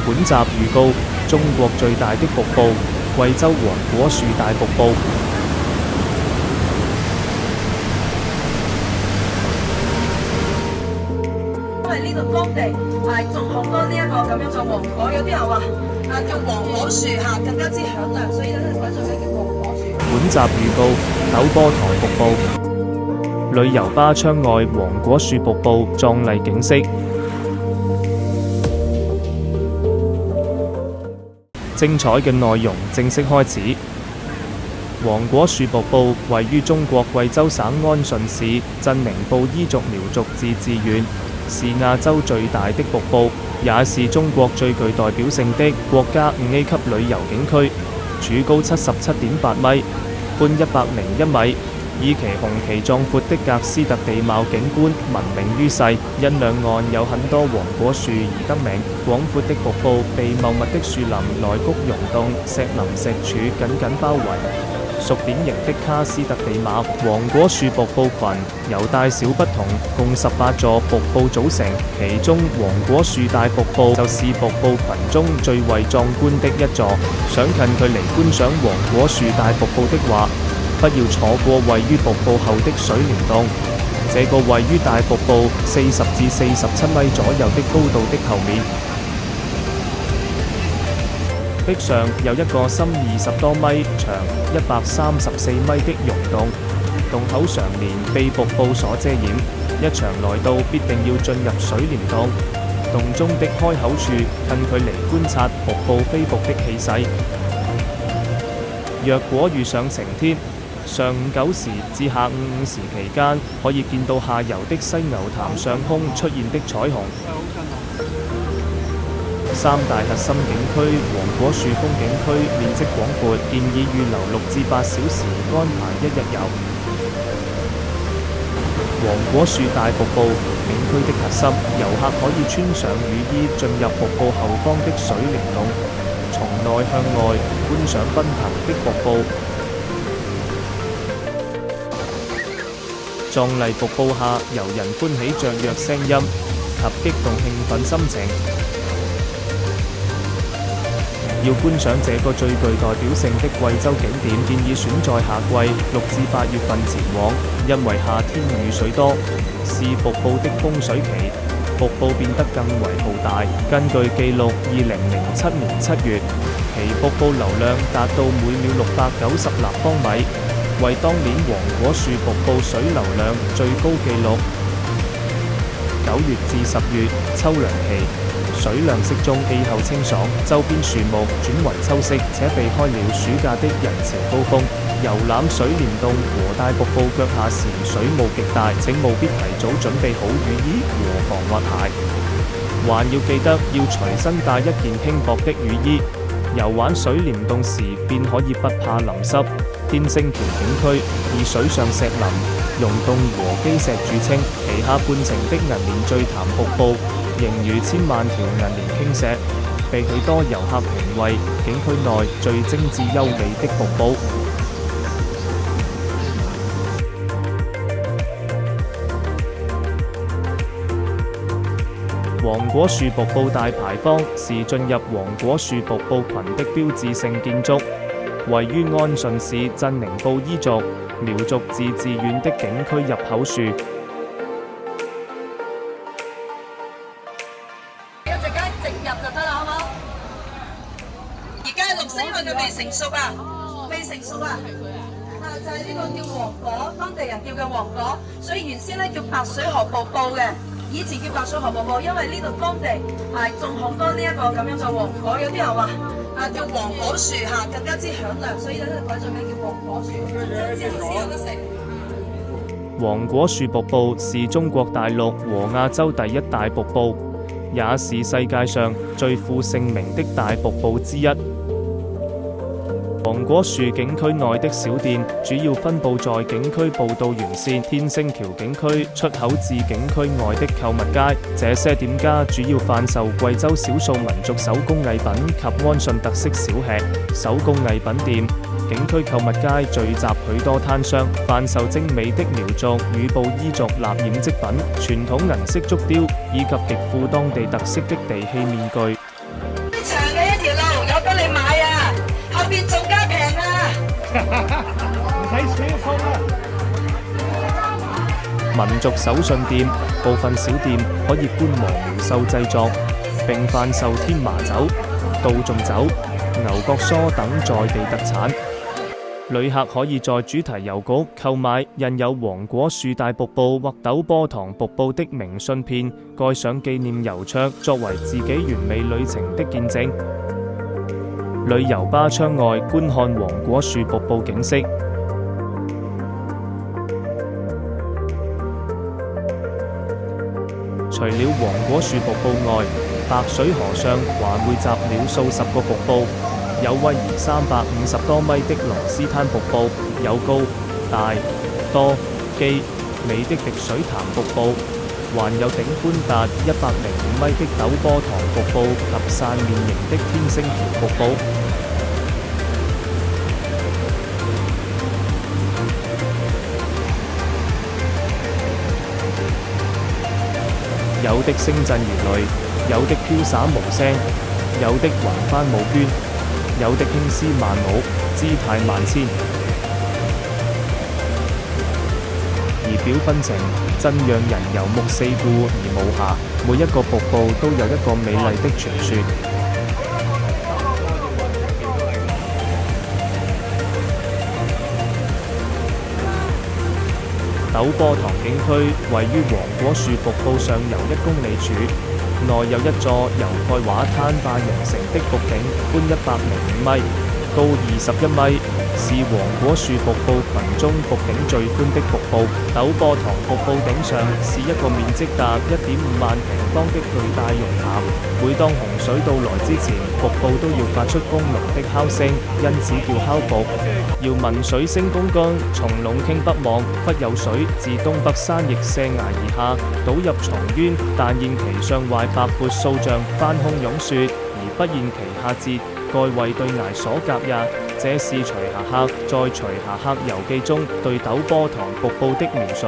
本集預告：中國最大的瀑布——貴州黃果樹大瀑布。因為呢度當地係種好多呢一個咁樣嘅黃果，有啲人話叫黃果樹更加之響亮，所以咧改咗名叫黃果樹。本集預告：陡坡塘瀑布，旅遊巴窗外黃果樹瀑布壯麗景色。精彩嘅內容正式開始。黃果樹瀑布位於中國貴州省安順市鎮寧布依族苗族自治縣，是亞洲最大的瀑布，也是中國最具代表性的國家5A 級旅遊景區。主高77.8米，寬101米，以其雄奇壯闊的格斯特地貌景觀聞名於世，因兩岸有很多黃果樹而得名。廣闊的瀑布被茂密的樹林、內谷溶洞、石林石柱緊緊包圍，屬典型的喀斯特地貌。黃果樹瀑布群由大小不同，共18座瀑布組成，其中黃果樹大瀑布就是瀑布群中最為壯觀的一座。想近距離觀賞黃果樹大瀑布的話，不要錯過位於瀑布後的水簾洞。這個位於大瀑布40至47米左右的高度的後面，壁上有一個深20多米、長134米的溶洞，洞口常年被瀑布所遮掩。一場來到必定要進入水簾洞，洞中的開口處近距離觀察瀑布飛瀑的氣勢。若果遇上晴天，上午9時至下午5時期間，可以見到下游的犀牛潭上空出現的彩虹。三大核心景區黃果樹風景區面積廣闊，建議預留6至8小時安排一日遊。黃果樹大瀑布景區的核心，遊客可以穿上雨衣進入瀑布後方的水簾洞，從內向外觀賞奔騰的瀑布。壯麗瀑布下，遊人歡喜雀躍聲音及激動興奮心情。要觀賞這個最具代表性的貴州景點，建議選在夏季6至8月份前往，因為夏天雨水多，是瀑布的風水期，瀑布變得更為浩大。根據記錄，2007年7月，其瀑布流量達到每秒690立方米，為當年黃果樹瀑布水流量最高紀錄。9月至10月秋涼期，水量適中，氣候清爽，周邊樹木轉為秋色，且避開了暑假的人潮高峰。遊覽水簾洞和大瀑布腳下時，水霧極大，請務必提早準備好雨衣和防滑鞋，還要記得要隨身帶一件輕薄的雨衣。遊玩水簾洞時便可以不怕淋濕。天星橋景區以水上石林、溶洞和基石著稱，其下半程的銀蓮醉潭瀑布形如千萬條銀蓮傾瀉，被許多遊客評為景區內最精緻優美的瀑布。黃果樹瀑布大牌坊是進入黃果樹瀑布群的標誌性建築，位於安順市鎮寧布依族苗族自治縣的景區入口處。一陣間直入就得啦，好唔好？而家綠色因為佢未成熟啊，未成熟啊。就係呢個叫黃果，當地人叫嘅黃果，所以原先咧叫白水河瀑布嘅。以前叫白水河瀑布，因為呢度當地係種好多呢一個咁樣嘅黃果，有啲人話叫黃果樹更加之響亮，所以咧改咗名叫黃果樹，之後先有得食。黃果樹瀑布是中國大陸和亞洲第一大瀑布，也是世界上最負盛名的大瀑布之一。黃果樹景區內的小店主要分佈在景區步道沿線、天星橋景區出口至景區外的購物街。這些店家主要販售貴州少數民族手工藝品及安順特色小吃。手工藝品店景區購物街聚集許多攤商，販售精美的苗族與布依族蠟染織品、傳統銀色竹雕以及極富當地特色的地器面具。邊仲加平啊！唔使輸送啊！民族手信店部分小店可以觀摩苗繡製作，並販售天麻酒、杜仲酒、牛角梳等在地特產。旅客可以在主題郵局購買印有黃果樹大瀑布或陡坡塘瀑布的明信片，蓋上紀念郵戳，作為自己完美旅程的見證。旅遊巴窗外觀看黃果樹瀑布景色。除了黃果樹瀑布外，白水河上還匯集了數十個瀑布，有威儀350多米的羅斯灘瀑布，有高、大、多、基、美的滴水潭瀑布，還有頂寬達105米的陡坡塘瀑布及散面型的天星橋瀑布。有的聲震如雷，有的飄灑無聲，有的橫翻舞娟，有的輕絲曼舞，姿態萬千。而表分情，真讓人遊目四顧而無暇。每一個瀑布都有一個美麗的傳說。陡坡塘景區位於黃果樹瀑布上游1公里處，內有一座由蓋畫灘壩形成的瀑頂，寬105米，高21米，是黃果樹瀑布群中瀑頂最寬的瀑布。陡坡塘瀑布頂上是一個面積達1.5萬平方的巨大熔岩，每當洪水到來之前，瀑布都要發出轟隆的敲聲，因此叫敲瀑。要聞水聲公乾，從隴傾北望，忽有水自東北山翼瀉崖而下，倒入松淵，但見其上壞白闊數丈，翻空湧雪，而不見其下節，蓋為對崖所隔也。這是徐霞客在《徐霞客遊記》中對陡坡塘瀑布的描述。